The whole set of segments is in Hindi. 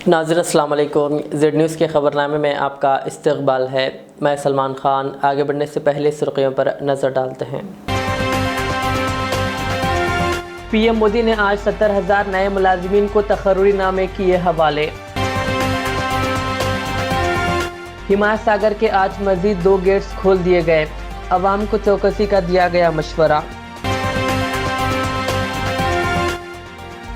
नाज़रीन अस्सलाम वालेकुम। ज़ेड न्यूज़ के ख़बरनामे में आपका इस्तक़बाल है। मैं सलमान ख़ान। आगे बढ़ने से पहले सुर्ख़ियों पर नज़र डालते हैं। पीएम मोदी ने आज 70,000 नए मुलाजिमीन को तक़र्रुरी नामे किए हवाले। हिमायत सागर के आज मज़ीद 2 गेट्स खोल दिए गए। अवाम को चौकसी का दिया गया मशवरा।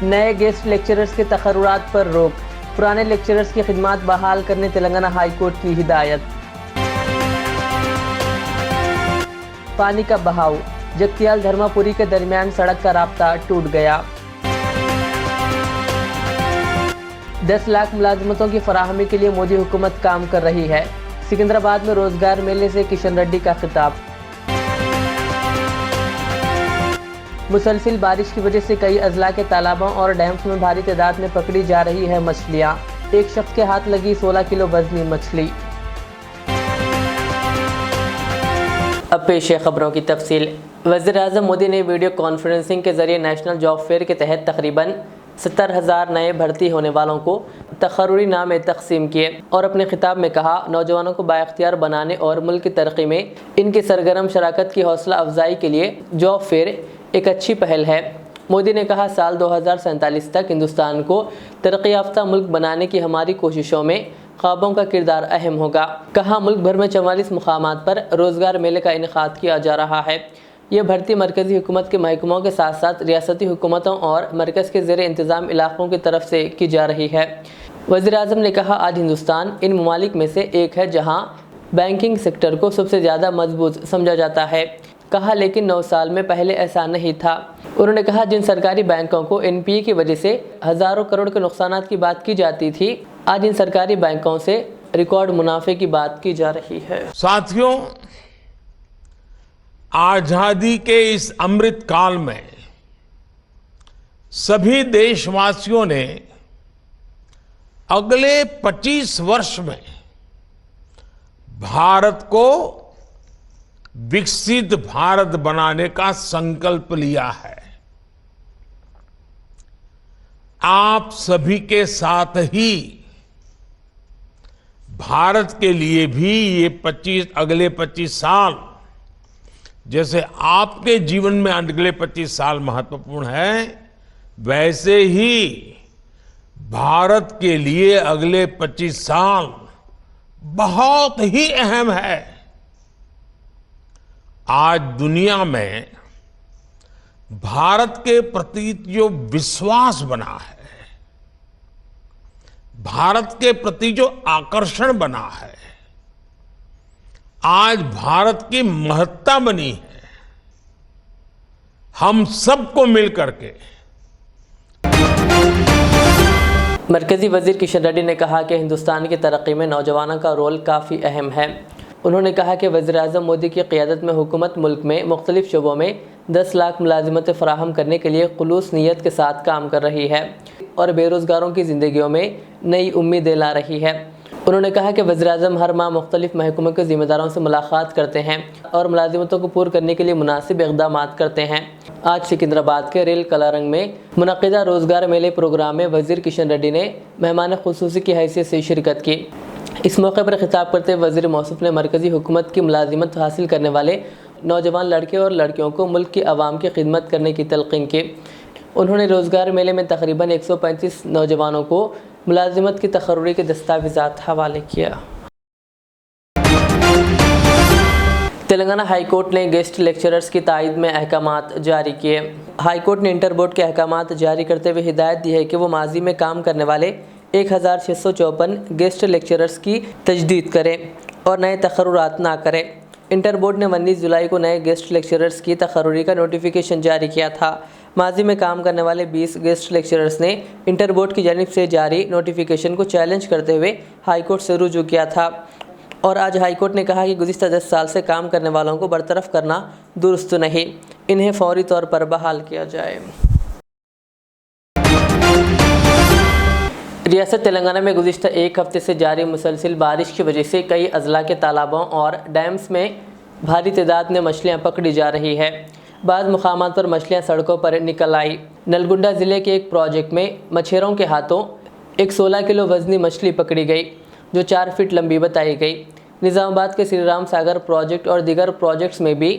नए गेस्ट लेक्चरर्स के तक़र्रुरात पर रोक। पुराने लेक्चरर्स की खिदमात बहाल करने तेलंगाना हाई कोर्ट की हिदायत। पानी का बहाव। जगतियाल धर्मापुरी के दरमियान सड़क का राब्ता टूट गया। 10 लाख मुलाजिमतों की फराहमी के लिए मोदी हुकूमत काम कर रही है। सिकंदराबाद में रोजगार मेले से किशन रेड्डी का खिताब। मुसलसिल बारिश की वजह से कई अजला के तालाबों और डैम्स में भारी तादाद में पकड़ी जा रही है मछलियाँ। एक शख्स के हाथ लगी 16 किलो वजनी मछली। अब पेश है खबरों की तफसील। वज़ीर-ए-आज़म मोदी ने वीडियो कॉन्फ्रेंसिंग के जरिए नेशनल जॉब फेयर के तहत तकरीबन 70,000 नए भर्ती होने वालों को तक़र्रुरी नामे तकसीम किए और अपने खिताब में कहा, नौजवानों को बाइख्तियार बनाने और मुल्क की तरक्की में इनकी सरगर्म शराकत की हौसला अफजाई के लिए जॉब फेयर एक अच्छी पहल है। मोदी ने कहा, साल 2047 तक हिंदुस्तान को तरक्की याफ्ता मुल्क बनाने की हमारी कोशिशों में ख्वाबों का किरदार अहम होगा। कहा, मुल्क भर में 44 मुकामात पर रोज़गार मेले का इनेकाद किया जा रहा है। यह भर्ती मरकज़ी हुकूमत के महकमों के साथ साथ रियासती हुकूमतों और मरकज़ के ज़ेर इंतज़ाम इलाक़ों की तरफ से की जा रही है। वज़ीर-ए-आज़म ने कहा, आज हिंदुस्तान इन ममालिक में से एक है जहाँ बैंकिंग सेक्टर को सबसे ज़्यादा मजबूत समझा जाता है। कहा, लेकिन 9 साल में पहले ऐसा नहीं था। उन्होंने कहा, जिन सरकारी बैंकों को एनपीए की वजह से हज़ारों करोड़ के नुकसानात की बात की जाती थी, आज इन सरकारी बैंकों से रिकॉर्ड मुनाफे की बात की जा रही है। साथियों, आजादी के इस अमृत काल में सभी देशवासियों ने अगले 25 वर्ष में भारत को विकसित भारत बनाने का संकल्प लिया है। आप सभी के साथ ही भारत के लिए भी ये अगले 25 साल, जैसे आपके जीवन में अगले 25 साल महत्वपूर्ण है, वैसे ही भारत के लिए अगले 25 साल बहुत ही अहम है। आज दुनिया में भारत के प्रति जो विश्वास बना है, भारत के प्रति जो आकर्षण बना है, आज भारत की महत्ता बनी है, हम सबको मिलकर के। मरकज़ी वज़ीर किशन रेड्डी ने कहा कि हिंदुस्तान की तरक्की में नौजवानों का रोल काफ़ी अहम है। उन्होंने कहा कि वज़ीर-ए-आज़म मोदी की क़ियादत में हुकूमत मुल्क में मुख्तलिफ़ शोबों में 10 लाख मुलाजिमतें फ़राहम करने के लिए खुलूस नीयत के साथ काम कर रही है और बेरोज़गारों की ज़िंदगियों में नई उम्मीदें ला रही है। उन्होंने कहा कि वज़ीर-ए-आज़म हर माह मुख्तलिफ़ महकमों के ज़िम्मेदारों से मुलाकात करते हैं और मुलाजिमतों को पूरा करने के लिए मुनासिब इक़दामात करते हैं। आज सिकंदराबाद के रेल कलारंग में मुनक़िदा रोज़गार मेले प्रोग्राम में वज़ीर किशन रेड्डी ने मेहमान ख़ुसूसी की हैसियत से शिरकत की। इस मौके पर खिताब करते हुए वज़ीर मौसूफ़ ने मरकज़ी हुकूमत की मुलाजिमत हासिल करने वाले नौजवान लड़के और लड़कियों को मुल्क की आवाम की खिदमत करने की तलक़ीन की। उन्होंने रोज़गार मेले में तकरीबन 135 नौजवानों को मुलाजिमत की तक़र्रुरी के दस्तावेज़ात हवाले किया। तेलंगाना हाई कोर्ट ने गेस्ट लेक्चरर्स की तायद में अहकामात जारी किए। हाई कोर्ट ने इंटर बोर्ड के अहकामात जारी करते हुए हिदायत दी है कि वो माजी में काम करने वाले 1654 गेस्ट लेक्चरर्स की तजदीद करें और नए तक़र्रुरात ना करें। इंटर बोर्ड ने 19 जुलाई को नए गेस्ट लेक्चरर्स की तक़र्रुरी का नोटिफिकेशन जारी किया था। माजी में काम करने वाले 20 गेस्ट लेक्चरर्स ने इंटर बोर्ड की जानिब से जारी नोटिफिकेशन को चैलेंज करते हुए हाई कोर्ट से रुजू किया था और आज हाई कोर्ट ने कहा कि गुज़िश्ता 10 साल से काम करने वालों को बरतरफ करना दुरुस्त नहीं, इन्हें फौरी तौर पर बहाल किया जाए। रियासत तेलंगाना में गुज़िश्ता एक हफ्ते से जारी मुसलसिल बारिश की वजह से कई अजला के तालाबों और डैम्स में भारी तादाद में मछलियाँ पकड़ी जा रही है। बाद मुकामात पर मछलियाँ सड़कों पर निकल आई। नलगुंडा ज़िले के एक प्रोजेक्ट में मछेरों के हाथों एक 16 किलो वजनी मछली पकड़ी गई जो 4 फीट लंबी बताई गई। निज़ामाबाद के श्री राम सागर प्रोजेक्ट और दीगर प्रोजेक्ट्स में भी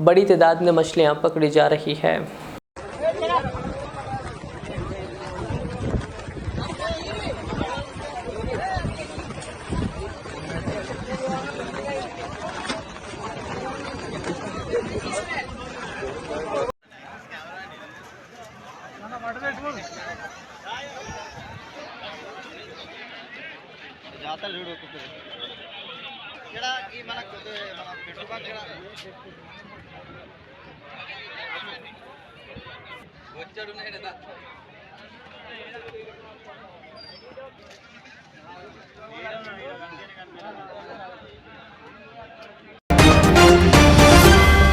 बड़ी तादाद में मछलियां पकड़ी जा रही है।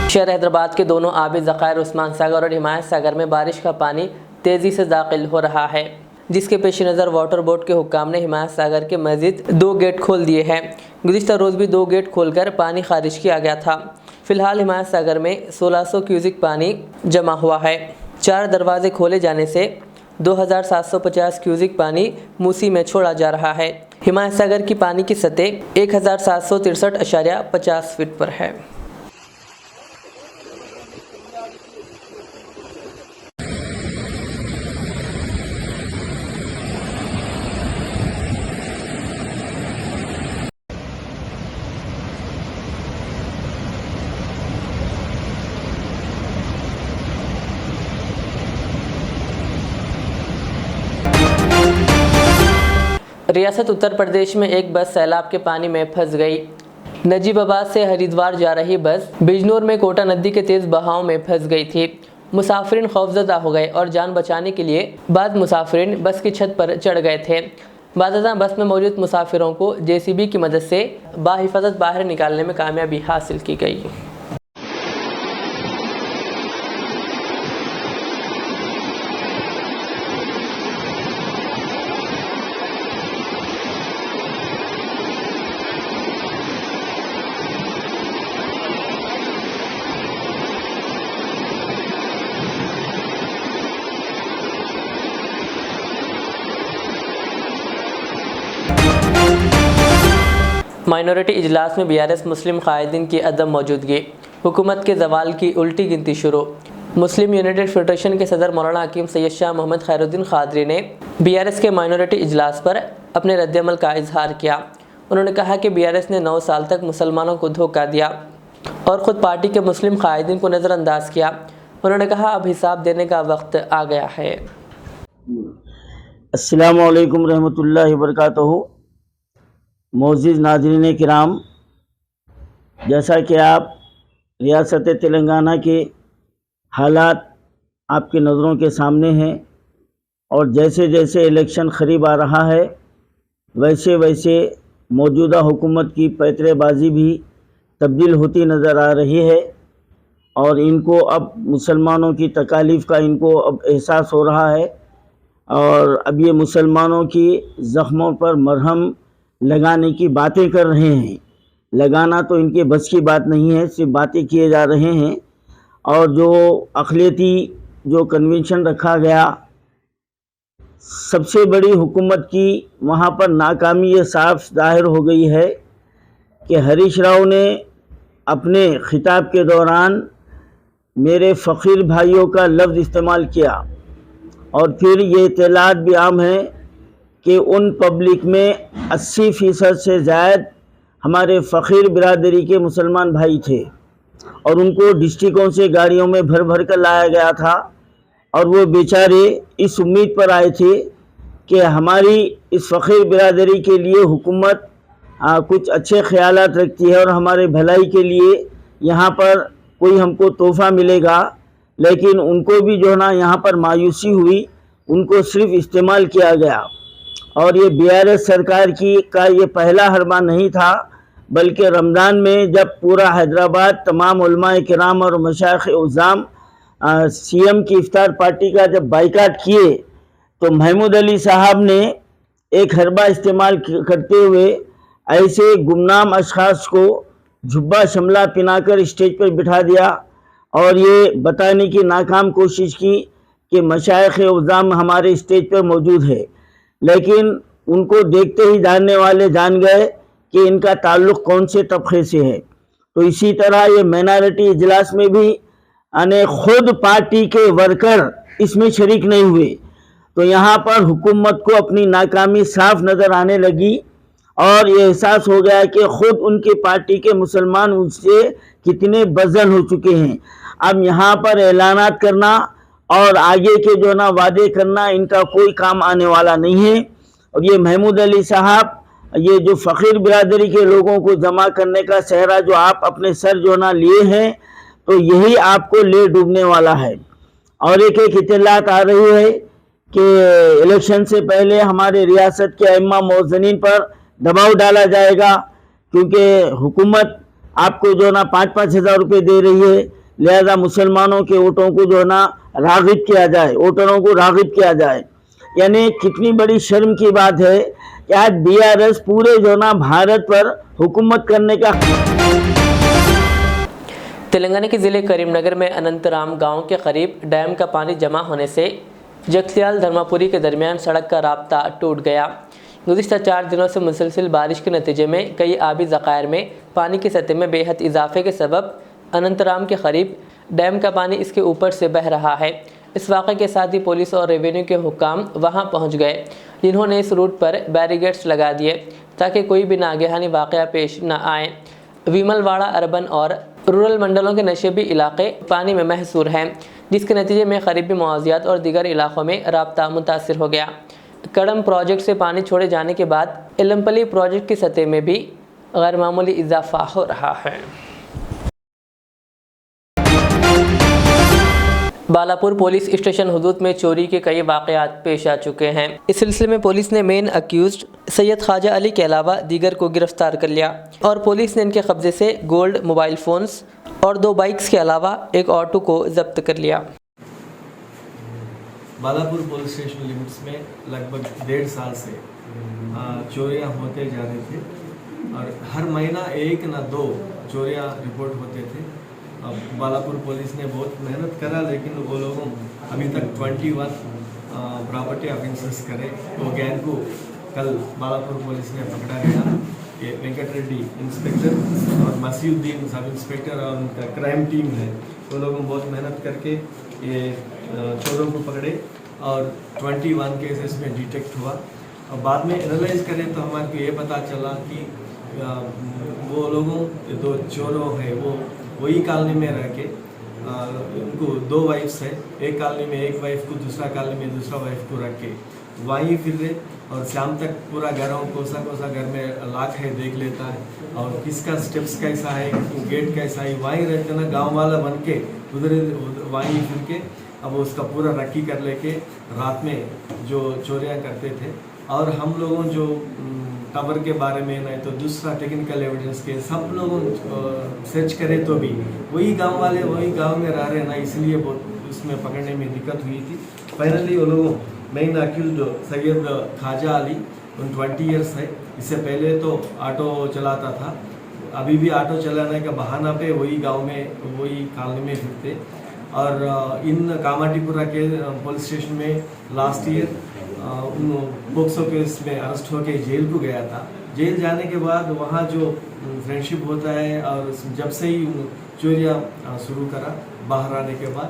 शहर हैदराबाद के दोनों आबी ज़खायर उस्मान सागर और हिमायत सागर में बारिश का पानी तेज़ी से दाखिल हो रहा है, जिसके पेश नज़र वाटर बोर्ड के हुक्काम ने हिमायत सागर के मज़ीद 2 गेट खोल दिए हैं। गुज़िश्ता रोज़ भी 2 गेट खोलकर पानी खारिज किया गया था। फ़िलहाल हिमायत सागर में 1600 क्यूसिक पानी जमा हुआ है। 4 दरवाजे खोले जाने से 2750 क्यूसिक पानी मूसी में छोड़ा जा रहा है। हिमायत सागर की पानी की सतह 1763.50 फीट पर है। रियासत उत्तर प्रदेश में एक बस सैलाब के पानी में फंस गई। नजीबाबाद से हरिद्वार जा रही बस बिजनौर में कोटा नदी के तेज बहाव में फंस गई थी। मुसाफिरीन खौफजदा हो गए और जान बचाने के लिए बाद मुसाफिरीन बस की छत पर चढ़ गए थे। बादशाह बस में मौजूद मुसाफिरों को जेसीबी की मदद से बाहिफाजत बाहर निकालने में कामयाबी हासिल की गई। माइनॉरिटी इजलास में बीआरएस मुस्लिम कायदीन की अदम मौजूदगी, हुकूमत के जवाल की उल्टी गिनती शुरू। मुस्लिम यूनाइटेड फेडरेशन के सदर मौलाना हकीम सैयद शाह मोहम्मद खैरुद्दीन खादरी ने बीआरएस के माइनॉरिटी इजलास पर अपने रद्दअमल का इजहार किया। उन्होंने कहा कि बीआरएस ने 9 साल तक मुसलमानों को धोखा दिया और ख़ुद पार्टी के मुस्लिम कायदीन को नज़रअंदाज किया। उन्होंने कहा अब हिसाब देने का वक्त आ गया है। अस्सलामु अलैकुम रहमतुल्लाहि व बरकातहू। मोअज़्ज़िज़ नाज़रीन किराम, जैसा कि आप रियासत तेलंगाना के हालात आपकी नज़रों के सामने हैं और जैसे जैसे इलेक्शन करीब आ रहा है वैसे वैसे मौजूदा हुकूमत की पैतरेबाजी भी तब्दील होती नज़र आ रही है और इनको अब मुसलमानों की तकालीफ़ का इनको अब एहसास हो रहा है और अब ये मुसलमानों की ज़ख्मों पर मरहम लगाने की बातें कर रहे हैं। लगाना तो इनके बस की बात नहीं है, सिर्फ बातें किए जा रहे हैं। और जो अक़लियती जो कन्वेंशन रखा गया, सबसे बड़ी हुकूमत की वहाँ पर नाकामी ये साफ ज़ाहिर हो गई है कि हरीश राव ने अपने ख़िताब के दौरान मेरे फ़कीर भाइयों का लफ्ज़ इस्तेमाल किया और फिर ये इत्तलात भी आम है कि उन पब्लिक में 80% से ज़ायद हमारे फ़कीर बिरादरी के मुसलमान भाई थे और उनको डिस्ट्रिक्टों से गाड़ियों में भर भर कर लाया गया था और वो बेचारे इस उम्मीद पर आए थे कि हमारी इस फ़कीर बिरादरी के लिए हुकूमत कुछ अच्छे ख़यालात रखती है और हमारे भलाई के लिए यहाँ पर कोई हमको तोहफ़ा मिलेगा। लेकिन उनको भी जो है ना यहाँ पर मायूसी हुई, उनको सिर्फ़ इस्तेमाल किया गया। और ये बीआरएस सरकार का ये पहला हरबा नहीं था, बल्कि रमज़ान में जब पूरा हैदराबाद तमाम उलमाए किराम और मशाइख उज़्ज़ाम सीएम की इफ्तार पार्टी का जब बाइकाट किए तो महमूद अली साहब ने एक हरबा इस्तेमाल करते हुए ऐसे गुमनाम अशख़ास को जुब्बा शमला पिनाकर स्टेज पर बिठा दिया और ये बताने की नाकाम कोशिश की कि मशाइख उज़्ज़ाम हमारे स्टेज पर मौजूद है। लेकिन उनको देखते ही जानने वाले जान गए कि इनका ताल्लुक़ कौन से तबके से है। तो इसी तरह ये माइनॉरिटी इजलास में भी खुद पार्टी के वर्कर इसमें शरीक नहीं हुए। तो यहाँ पर हुकूमत को अपनी नाकामी साफ नज़र आने लगी और ये एहसास हो गया कि खुद उनकी पार्टी के मुसलमान उससे कितने बज़ल हो चुके हैं। अब यहाँ पर ऐलानात करना और आगे के जो ना वादे करना इनका कोई काम आने वाला नहीं है। और ये महमूद अली साहब, ये जो फ़कीर बिरादरी के लोगों को जमा करने का सहरा जो आप अपने सर जो ना लिए हैं, तो यही आपको ले डूबने वाला है। और एक इत्तलात आ रही है कि इलेक्शन से पहले हमारे रियासत के अइम्मा मौज़नीन पर दबाव डाला जाएगा, क्योंकि हुकूमत आपको जो ना 5-5 हज़ार रुपये दे रही है, लिहाजा मुसलमानों के वोटों को जो ना राग़िब किया जाए, वोटरों को राग़िब किया जाए। यानी कितनी बड़ी शर्म की बात है कि आज बीआरएस पूरे जो ना भारत पर हुकूमत करने का। तेलंगाना के ज़िले करीमनगर में अनंतराम गांव के करीब डैम का पानी जमा होने से जगसियाल धर्मापुरी के दरमियान सड़क का राब्ता टूट गया। गुज़िश्ता 4 दिनों से मुसलसल बारिश के नतीजे में कई आबी ज़ख़ायर में पानी की सतह में बेहद इजाफे के सबब अनंतराम के करीब डैम का पानी इसके ऊपर से बह रहा है। इस वाक़े के साथ ही पुलिस और रेवेन्यू के हुक्काम वहां पहुंच गए, जिन्होंने इस रूट पर बैरिकेड्स लगा दिए ताकि कोई भी नागहानी वाक़या पेश न आए। विमलवाड़ा अर्बन और रूरल मंडलों के नशेबी इलाके पानी में महसूर हैं, जिसके नतीजे में करीबी मुआवज़ात और दीगर इलाक़ों में राब्ता मुतासिर हो गया। कड़म प्रोजेक्ट से पानी छोड़े जाने के बाद इलमपली प्रोजेक्ट की सतह में भी गैर मामूली इजाफा हो रहा है। बालापुर पुलिस स्टेशन हुदूद में चोरी के कई वाक़यात पेश आ चुके हैं। इस सिलसिले में पुलिस ने मेन अक्यूज्ड सैयद ख्वाजा अली के अलावा दीगर को गिरफ्तार कर लिया और पुलिस ने इनके कब्जे से गोल्ड, मोबाइल फ़ोन्स और 2 बाइक्स के अलावा एक ऑटो को जब्त कर लिया। बालापुर पुलिस स्टेशन लिमिट्स में लगभग 1.5 साल से चोरियां होते जा रहे थे और हर महीना 1 ना 2 चोरियां रिपोर्ट होते थे। अब बालापुर पुलिस ने बहुत मेहनत करा, लेकिन वो लोगों अभी तक 21 प्रॉपर्टी ऑफेंसेस करे। वो गैंग को कल बालापुर पुलिस ने पकड़ा गया। ये वेंकट रेड्डी इंस्पेक्टर और मसीउद्दीन सब इंस्पेक्टर और उनका क्राइम टीम है, वो लोगों बहुत मेहनत करके ये चोरों को पकड़े और 21 केसेस में डिटेक्ट हुआ। और बाद में एनालाइज करें तो हमारे को ये पता चला कि वो लोगों जो चोरों है वो वही कॉलोनी में रह के उनको 2 वाइफ्स है, एक कॉलोनी में एक वाइफ को, दूसरा कॉलोनी में दूसरा वाइफ को रख के वहीं फिर रहे और शाम तक पूरा घरों कोसा घर में लाख है देख लेता है और किसका स्टेप्स कैसा है, गेट कैसा है, वहीं रहते ना गांव वाला बन के उधर वहीं फिर के अब उसका पूरा रखी कर लेके रात में जो चोरियां करते थे। और हम लोगों जो टावर के बारे में नहीं तो दूसरा टेक्निकल एविडेंस के सब लोगों सर्च करें तो भी वही गांव वाले वही गांव में रह रहे ना, इसलिए बहुत उसमें पकड़ने में दिक्कत हुई थी। फाइनली वो लोगों main accused Syed Khwaja Ali 20 years है। इससे पहले तो ऑटो चलाता था, अभी भी ऑटो चलाने का बहाना पे वही गांव में वही कॉलोनी में फिरते। और इन कामाटीपुरा के पुलिस स्टेशन में लास्ट ईयर उन पोक्सो केस में अरेस्ट होकर जेल को गया था। जेल जाने के बाद वहाँ जो फ्रेंडशिप होता है और जब से ही चोरियाँ शुरू करा बाहर आने के बाद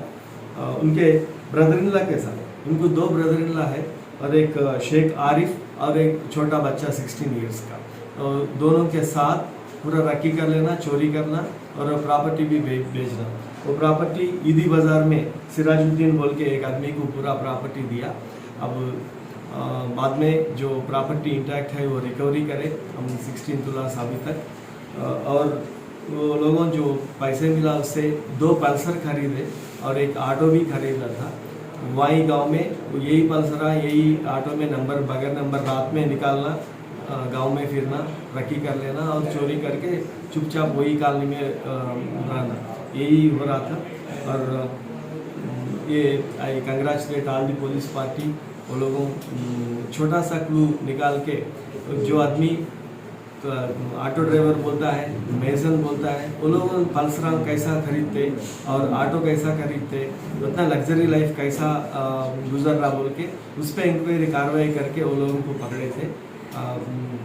उनके ब्रदर इन लॉ के साथ, उनको 2 ब्रदर इन लॉ है और एक शेख आरिफ और एक छोटा बच्चा 16 ईयर्स का, तो दोनों के साथ पूरा रखी कर लेना, चोरी करना और प्रॉपर्टी भी बेचना। वो प्रॉपर्टी ईदी बाज़ार में सिराजुद्दीन बोल के एक आदमी को पूरा प्रॉपर्टी दिया। अब बाद में जो प्रॉपर्टी इंटैक्ट है वो रिकवरी करे हम 16 तुला अभी तक। और वो लोगों जो पैसे मिला उससे 2 पल्सर खरीदे और एक ऑटो भी खरीदा था। वहीं गांव में यही पल्सर यही ऑटो में नंबर बगैर नंबर रात में निकालना, गांव में फिरना, रखी कर लेना और चोरी करके चुपचाप वही कॉलोनी में रहना, यही हो रहा था। और ये आई congratulate all the police party, वो लोगों छोटा सा क्लू निकाल के जो आदमी ऑटो ड्राइवर बोलता है, मेसन बोलता है, वो लोग पल्सर कैसा खरीदते और ऑटो कैसा खरीदते, उतना लग्जरी लाइफ कैसा गुजर रहा बोल के उस पर इंक्वायरी कार्रवाई करके वो लोगों को पकड़े थे।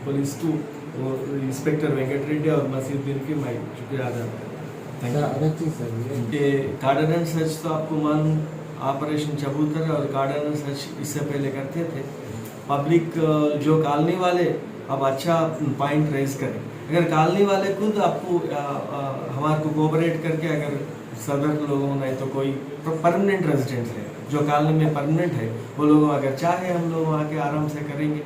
पुलिस को वो इंस्पेक्टर वेंकट रेड्डी और मसीहुद्दीन की मैं शुक्रिया अदा करता हूँ। ये कार्डन एंड सर्च तो आपको मालूम ऑपरेशन चबूतर और कार्डन एंड सर्च इससे पहले करते थे। पब्लिक जो कॉलोनी वाले अब अच्छा पॉइंट रेज करें, अगर कॉलोनी वाले खुद आपको हमारे को कोऑपरेट करके अगर सदर लोगों नहीं तो कोई परमानेंट रेजिडेंट है जो कॉलोनी में परमानेंट है वो लोग अगर चाहे हम लोग वहाँ के आराम से करेंगे।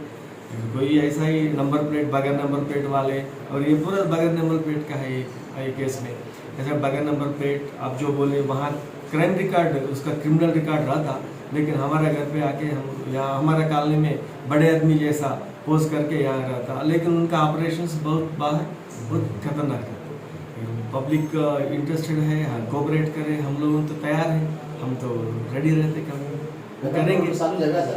कोई ऐसा ही नंबर प्लेट बगैर नंबर प्लेट वाले और ये पूरा बगैर नंबर प्लेट का है ये केस में। ऐसा बगैर नंबर प्लेट आप जो बोले वहाँ क्राइम रिकॉर्ड उसका क्रिमिनल रिकॉर्ड रहा था, लेकिन हमारे घर पे आके हम यहाँ हमारे कॉलोनी में बड़े आदमी जैसा पोज करके यहाँ रहा था, लेकिन उनका ऑपरेशंस बहुत खतरनाक है। पब्लिक इंटरेस्टेड है, कोऑपरेट करे, हम लोग तो तैयार हैं, हम तो रेडी रहते करेंगे।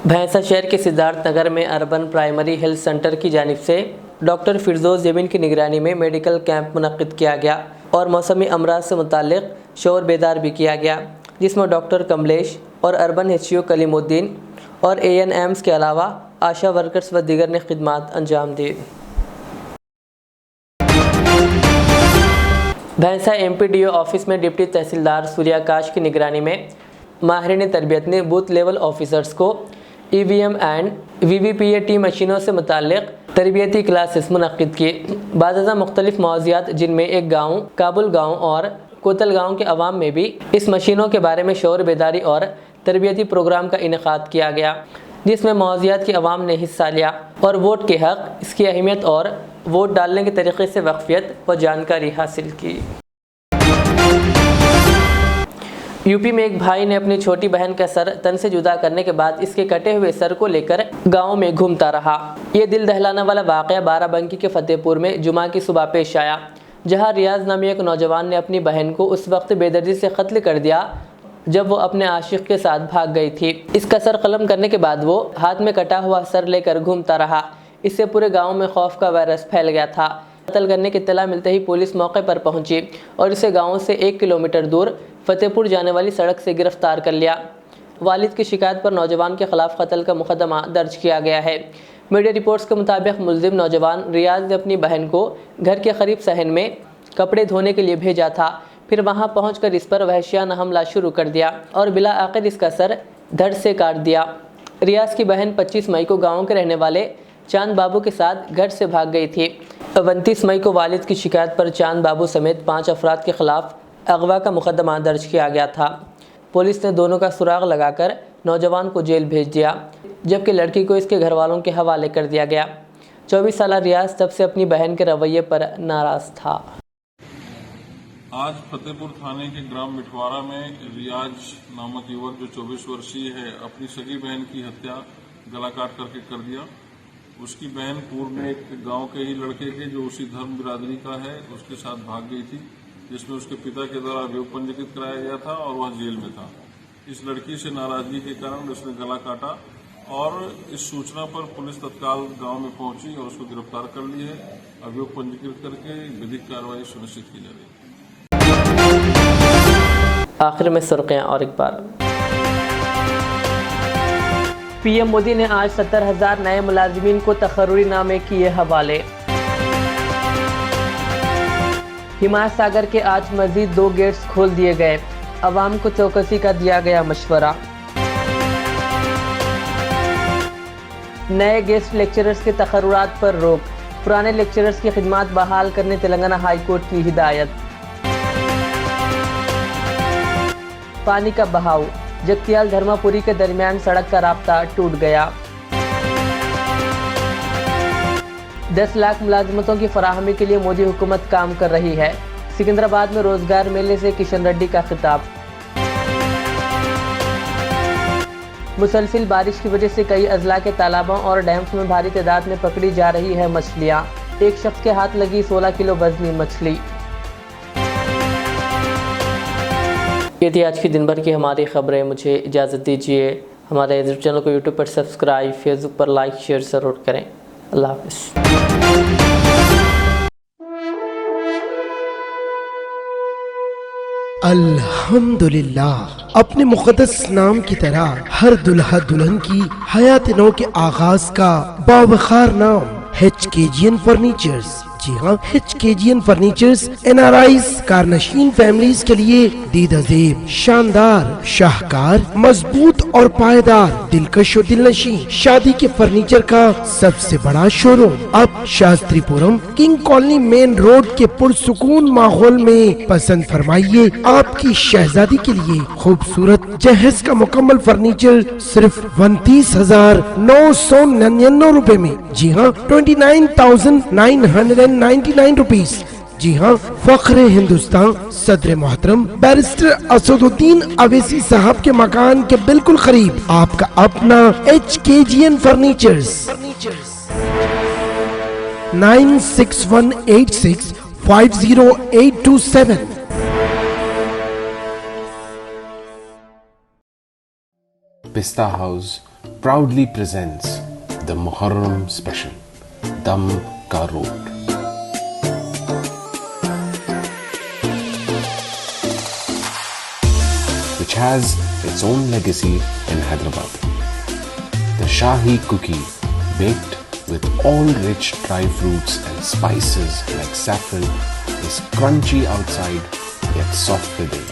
भैंसा शहर के सिद्धार्थ नगर में अर्बन प्राइमरी हेल्थ सेंटर की जानिब से डॉक्टर फिरदौस जमीन की निगरानी में मेडिकल कैंप मुनक्किद किया गया और मौसमी अमराज से मुतालिक शोर बेदार भी किया गया, जिसमें डॉक्टर कमलेश और अर्बन HO कलीमुद्दीन और ANMs के अलावा आशा वर्कर्स व दीगर ने खिदमात अंजाम दी। भैंसा MPDO ऑफिस में डिप्टी तहसीलदार सूर्याकाश की निगरानी में माहिरीन तरबियत ने बूथ लेवल ऑफिसर्स को EVM एंड VVPAT मशीनों से मुताल्लिक़ तरबियती क्लासेस मुनक्किद किए। बाज़ मुख्तलिफ मौज़ियात जिनमें एक गाँव, काबुल गाँव और कोतल गाँव के अवाम में भी इस मशीनों के बारे में शौर बेदारी और तरबियती प्रोग्राम का इनेकाद किया गया, जिसमें मौज़ियात की अवाम ने हिस्सा लिया और वोट के हक़, इसकी अहमियत और वोट डालने के तरीक़े से वाक़फ़ियत व जानकारी हासिल की। यूपी में एक भाई ने अपनी छोटी बहन का सर तन से जुदा करने के बाद इसके कटे हुए सर को लेकर गांव में घूमता रहा। ये दिल दहलाने वाला वाक़या बाराबंकी के फतेहपुर में जुमा की सुबह पेश आया, जहां रियाज नामी एक नौजवान ने अपनी बहन को उस वक्त बेदर्दी से कत्ल कर दिया जब वो अपने आशिक के साथ भाग गई थी। इसका सर कलम करने के बाद वो हाथ में कटा हुआ सर लेकर घूमता रहा। इससे पूरे गाँव में खौफ का वायरस फैल गया था। कत्ल करने की इत्तला मिलते ही पुलिस मौके पर पहुंची और इसे गांव से 1 किलोमीटर दूर फतेहपुर जाने वाली सड़क से गिरफ्तार कर लिया। वालिद की शिकायत पर नौजवान के खिलाफ कत्ल का मुकदमा दर्ज किया गया है। मीडिया रिपोर्ट्स के मुताबिक मुलजिम नौजवान रियाज ने अपनी बहन को घर के करीब सहन में कपड़े धोने के लिए भेजा था, फिर वहां पहुंचकर इस पर वहशियाना हमला शुरू कर दिया और बिला आखिर इसका सर धड़ से काट दिया। रियाज की बहन 25 मई को गाँव के रहने वाले चांद बाबू के साथ घर से भाग गई थी। 29 मई को वालिद की शिकायत पर चांद बाबू समेत 5 अफराद के खिलाफ अगवा का मुकदमा दर्ज किया गया था। पुलिस ने दोनों का सुराग लगाकर नौजवान को जेल भेज दिया, जबकि लड़की को इसके घर वालों के हवाले कर दिया गया। 24 साल रियाज तब से अपनी बहन के रवैये पर नाराज था। आज फतेहपुर थाने के ग्राम मिठवारा में रियाज नामक युवक जो 24 वर्षीय है अपनी सगी बहन की हत्या गला काट करके कर दिया। उसकी बहन पूर्व में एक गांव के ही लड़के के जो उसी धर्म बिरादरी का है उसके साथ भाग गई थी, जिसमें उसके पिता के द्वारा वियोग पंजीकृत कराया गया था और वह जेल में था। इस लड़की से नाराजगी के कारण उसने गला काटा और इस सूचना पर पुलिस तत्काल गांव में पहुंची और उसको गिरफ्तार कर ली है। अभियोग पंजीकृत करके विधिक कार्रवाई सुनिश्चित की जा रही है। आखिर में सुर्खियां और एक बार। PM मोदी ने आज 70,000 नए मुलाजिमीन को तकर्रुरी नामे किए हवाले। हिमायत सागर के आज मजीद 2 गेट्स खोल दिए गए, अवाम को चौकसी का दिया गया मशवरा। नए गेस्ट लेक्चरर्स के तकर्रुरात पर रोक, पुराने लेक्चरर्स की खिदमात बहाल करने तेलंगाना हाई कोर्ट की हिदायत। पानी का बहाव, जगतियाल धर्मापुरी के दरमियान सड़क का राब्ता टूट गया। 10 लाख मुलाजमतों की फराहमी के लिए मोदी हुकूमत काम कर रही है। सिकंदराबाद में रोजगार मेले से किशन रेड्डी का खिताब। मुसलसिल बारिश की वजह से कई अजला के तालाबों और डैम्स में भारी तादाद में पकड़ी जा रही है मछलियाँ। एक शख्स के हाथ लगी 16 किलो वजनी मछली। ये थी आज की दिन भर की हमारी खबरें। मुझे इजाज़त दीजिए। हमारे यूट्यूब चैनल को यूट्यूब पर सब्सक्राइब, फेसबुक पर लाइक शेयर ज़रूर करें। अल्लाह हाफ़िज़। अल्हम्दुलिल्लाह, अपने मुक़द्दस नाम की तरह हर दुल्हा दुल्हन की हयात नौ के आगाज का बावखार नाम HKGN फर्नीचर्स। जी हाँ, HKGN फर्नीचर्स NRIs कारनशीन फैमिलीज के लिए दीदाजेब, शानदार, शाहकार, मजबूत और पायदार, दिलकश और दिलनशीं शादी के फर्नीचर का सबसे बड़ा शोरूम अब Shastripuram king colony main road के पुरसुकून माहौल में। पसंद फरमाइए आपकी शहजादी के लिए खूबसूरत जहेज का मुकम्मल फर्नीचर सिर्फ 29,999 रुपए में। जी हाँ, 29,999 रुपीस। जी हाँ, फख्र हिंदुस्तान सदर मोहतरम बैरिस्टर असदुद्दीन अवैसी साहब के मकान के बिल्कुल करीब आपका अपना HKGN furnitures. 9618650827। Pista House proudly presents the Muharram Special, Dam Ka Road. Which has its own legacy in Hyderabad. The Shahi cookie, baked with all rich dry fruits and spices like saffron, is crunchy outside yet soft within.